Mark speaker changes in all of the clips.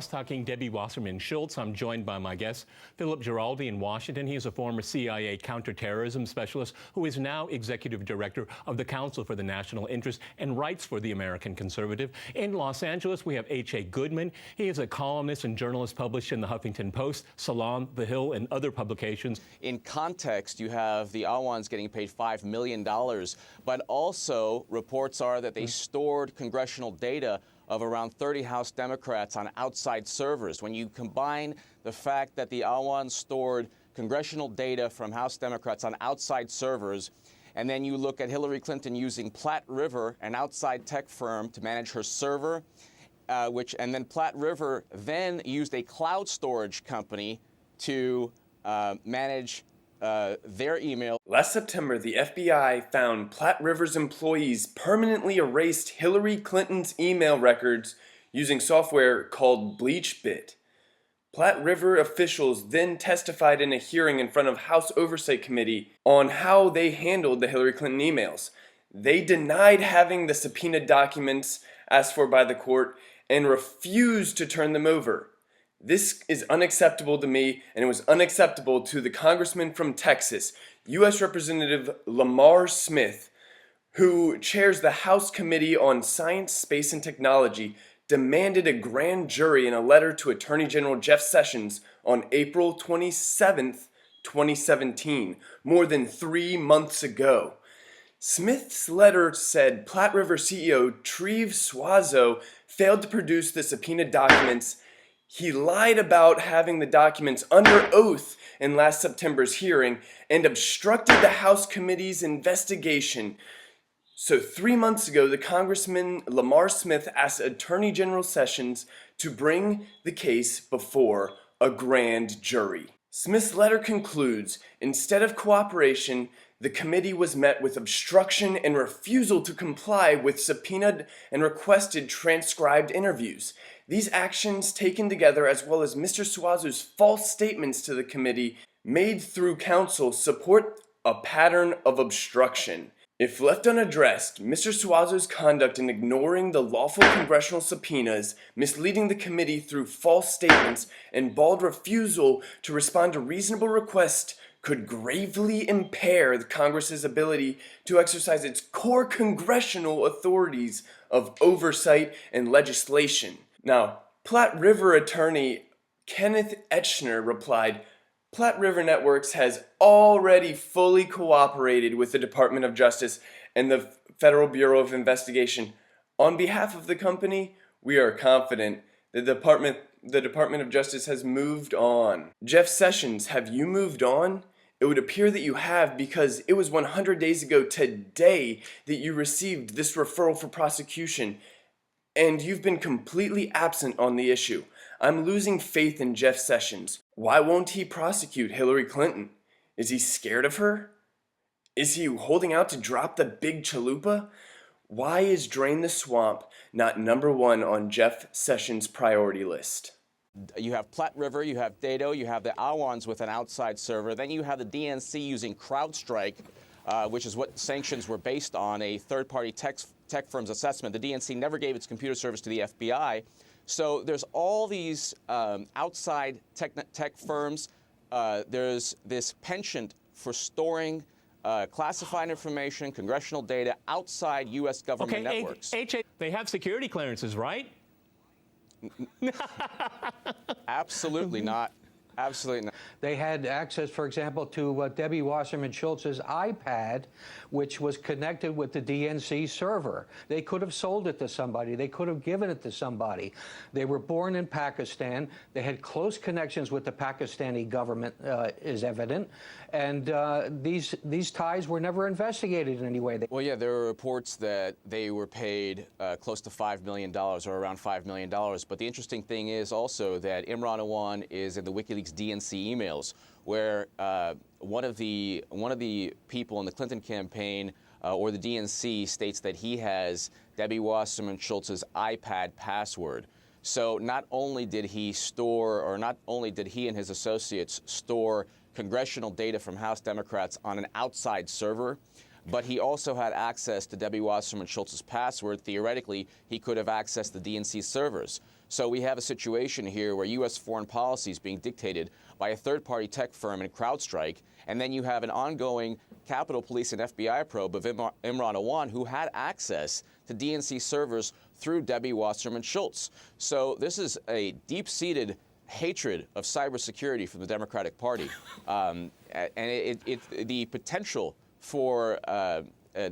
Speaker 1: Talking Debbie Wasserman Schultz. I'm joined by my guest, Philip Giraldi in Washington. He is a former CIA counterterrorism specialist who is now executive director of the Council for the National Interest and Rights for the American Conservative. In Los Angeles, we have H.A. Goodman. He is a columnist and journalist published in the Huffington Post, Salon, The Hill, and other publications.
Speaker 2: In context, you have the Awans getting paid $5 million, but also reports are that they stored congressional data of around 30 House Democrats on outside servers. When you combine the fact that the Awans stored congressional data from House Democrats on outside servers, and then you look at Hillary Clinton using Platte River, an outside tech firm, to manage her server, and then Platte River then used a cloud storage company to manage their email.
Speaker 3: Last September, the FBI found Platte River's employees permanently erased Hillary Clinton's email records using software called BleachBit. Platte River officials then testified in a hearing in front of House Oversight Committee on how they handled the Hillary Clinton emails. They denied having the subpoenaed documents asked for by the court and refused to turn them over. This is unacceptable to me, and it was unacceptable to the congressman from Texas, U.S. Representative Lamar Smith, who chairs the House Committee on Science, Space, and Technology, demanded a grand jury in a letter to Attorney General Jeff Sessions on April 27, 2017, more than 3 months ago. Smith's letter said Platte River CEO Treve Suazo failed to produce the subpoenaed documents. He lied about having the documents under oath in last September's hearing and obstructed the House Committee's investigation. So 3 months ago, the Congressman Lamar Smith asked Attorney General Sessions to bring the case before a grand jury. Smith's letter concludes, instead of cooperation, the committee was met with obstruction and refusal to comply with subpoenaed and requested transcribed interviews. These actions taken together, as well as Mr. Suazo's false statements to the committee made through counsel, support a pattern of obstruction. If left unaddressed, Mr. Suazo's conduct in ignoring the lawful congressional subpoenas, misleading the committee through false statements, and bald refusal to respond to reasonable requests could gravely impair the Congress's ability to exercise its core congressional authorities of oversight and legislation. Now, Platte River attorney Kenneth Etchner replied, Platte River Networks has already fully cooperated with the Department of Justice and the Federal Bureau of Investigation. On behalf of the company, we are confident the Department of Justice has moved on. Jeff Sessions, have you moved on? It would appear that you have, because it was 100 days ago today that you received this referral for prosecution, and you've been completely absent on the issue. I'm losing faith in Jeff Sessions. Why won't he prosecute Hillary Clinton? Is he scared of her? Is he holding out to drop the big chalupa? Why is Drain the Swamp not #1 on Jeff Sessions' priority list?
Speaker 2: You have Platte River, you have Dado, you have the Awans with an outside server, then you have the DNC using CrowdStrike, which is what sanctions were based on, a third-party tech firm's assessment. The DNC never gave its computer service to the FBI. So there's all these outside tech firms. There's this penchant for storing classified information, congressional data outside U.S. government networks.
Speaker 1: They have security clearances, right?
Speaker 2: Absolutely not. Absolutely not.
Speaker 4: They had access, for example, to Debbie Wasserman Schultz's iPad, which was connected with the DNC server. They could have sold it to somebody. They could have given it to somebody. They were born in Pakistan. They had close connections with the Pakistani government, is evident. And these ties were never investigated in any way.
Speaker 2: Well, yeah, there are reports that they were paid close to $5 million, or around $5 million. But the interesting thing is also that Imran Awan is in the WikiLeaks DNC emails, where one of the people in the Clinton campaign or the DNC states that he has Debbie Wasserman Schultz's iPad password. So not only did he and his associates store congressional data from House Democrats on an outside server, but he also had access to Debbie Wasserman Schultz's password. Theoretically, he could have accessed the DNC servers. So we have a situation here where U.S. foreign policy is being dictated by a third-party tech firm and CrowdStrike, and then you have an ongoing Capitol Police and FBI probe of Imran Awan, who had access to DNC servers through Debbie Wasserman Schultz. So this is a deep-seated hatred of cybersecurity from the Democratic Party, and the potential for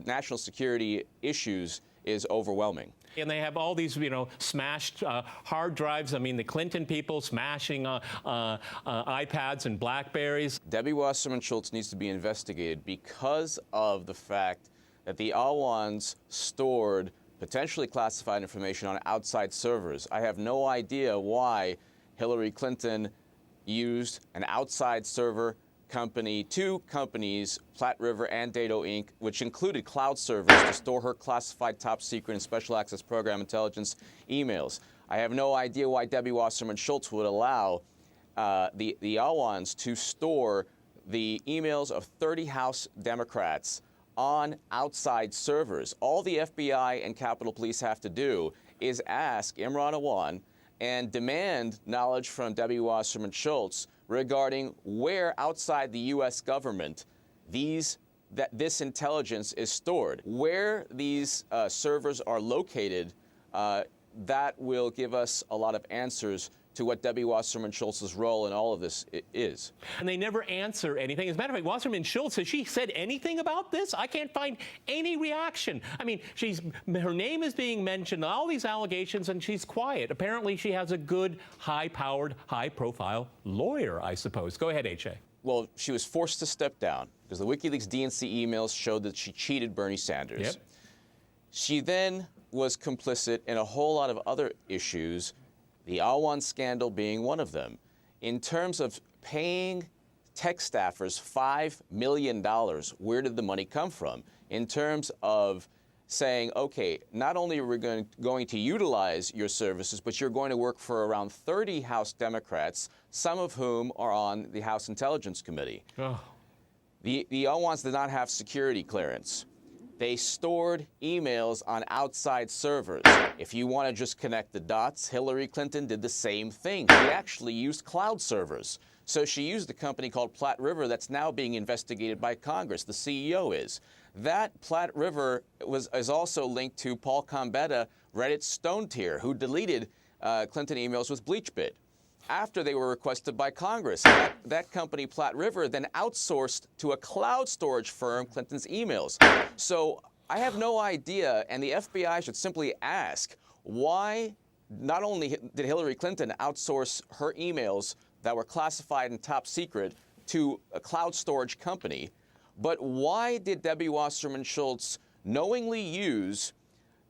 Speaker 2: national security issues is overwhelming.
Speaker 1: And they have all these, smashed hard drives. I mean, the Clinton people smashing iPads and BlackBerries.
Speaker 2: Debbie Wasserman Schultz needs to be investigated because of the fact that the Awans stored potentially classified information on outside servers. I have no idea why Hillary Clinton used an outside server company, two companies, Platte River and Dado Inc., which included cloud servers to store her classified top secret and special access program intelligence emails. I have no idea why Debbie Wasserman Schultz would allow the Awans to store the emails of 30 House Democrats on outside servers. All the FBI and Capitol Police have to do is ask Imran Awan and demand knowledge from Debbie Wasserman Schultz regarding where outside the U.S. government this intelligence is stored. Where these servers are located, that will give us a lot of answers to what Debbie Wasserman Schultz's role in all of this is.
Speaker 1: And they never answer anything. As a matter of fact, Wasserman Schultz, has she said anything about this? I can't find any reaction. I mean, her name is being mentioned, all these allegations, and she's quiet. Apparently, she has a good, high-powered, high-profile lawyer, I suppose. Go ahead, H.A.
Speaker 2: Well, she was forced to step down because the WikiLeaks DNC emails showed that she cheated Bernie Sanders.
Speaker 1: Yep.
Speaker 2: She then was complicit in a whole lot of other issues, the Awan scandal being one of them. In terms of paying tech staffers $5 million, where did the money come from? In terms of saying, okay, not only are we going to utilize your services, but you're going to work for around 30 House Democrats, some of whom are on the House Intelligence Committee. Oh. The Awans did not have security clearance. They stored emails on outside servers. If you want to just connect the dots, Hillary Clinton did the same thing. She actually used cloud servers. So she used a company called Platte River that's now being investigated by Congress. The CEO is. That Platte River is also linked to Paul Combetta, Reddit's Stone Tier, who deleted Clinton emails with BleachBit after they were requested by Congress. That company, Platte River, then outsourced to a cloud storage firm Clinton's emails. So I have no idea, and the FBI should simply ask why not only did Hillary Clinton outsource her emails that were classified and top secret to a cloud storage company, but why did Debbie Wasserman Schultz knowingly use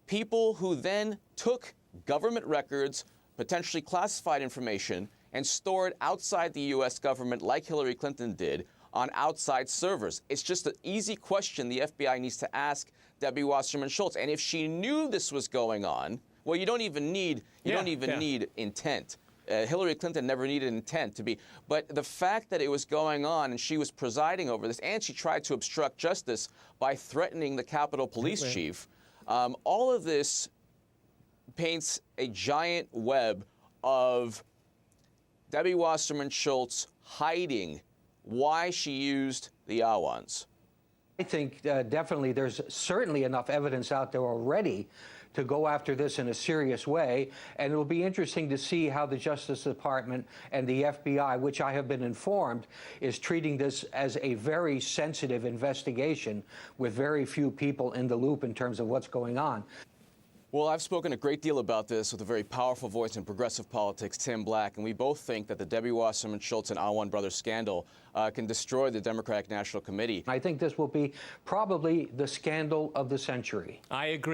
Speaker 2: people who then took government records, potentially classified information, and stored outside the U.S. government like Hillary Clinton did on outside servers? It's just an easy question the FBI needs to ask Debbie Wasserman Schultz. And if she knew this was going on, well, you don't even need need intent. Hillary Clinton never needed intent to be. But the fact that it was going on and she was presiding over this, and she tried to obstruct justice by threatening the Capitol Police chief, all of this paints a giant web of Debbie Wasserman Schultz hiding why she used the Awans.
Speaker 4: I think definitely there's certainly enough evidence out there already to go after this in a serious way, and it'll be interesting to see how the Justice Department and the FBI, which I have been informed, is treating this as a very sensitive investigation with very few people in the loop in terms of what's going on.
Speaker 2: Well, I've spoken a great deal about this with a very powerful voice in progressive politics, Tim Black, and we both think that the Debbie Wasserman Schultz and Awan brothers scandal can destroy the Democratic National Committee.
Speaker 4: I think this will be probably the scandal of the century.
Speaker 1: I agree.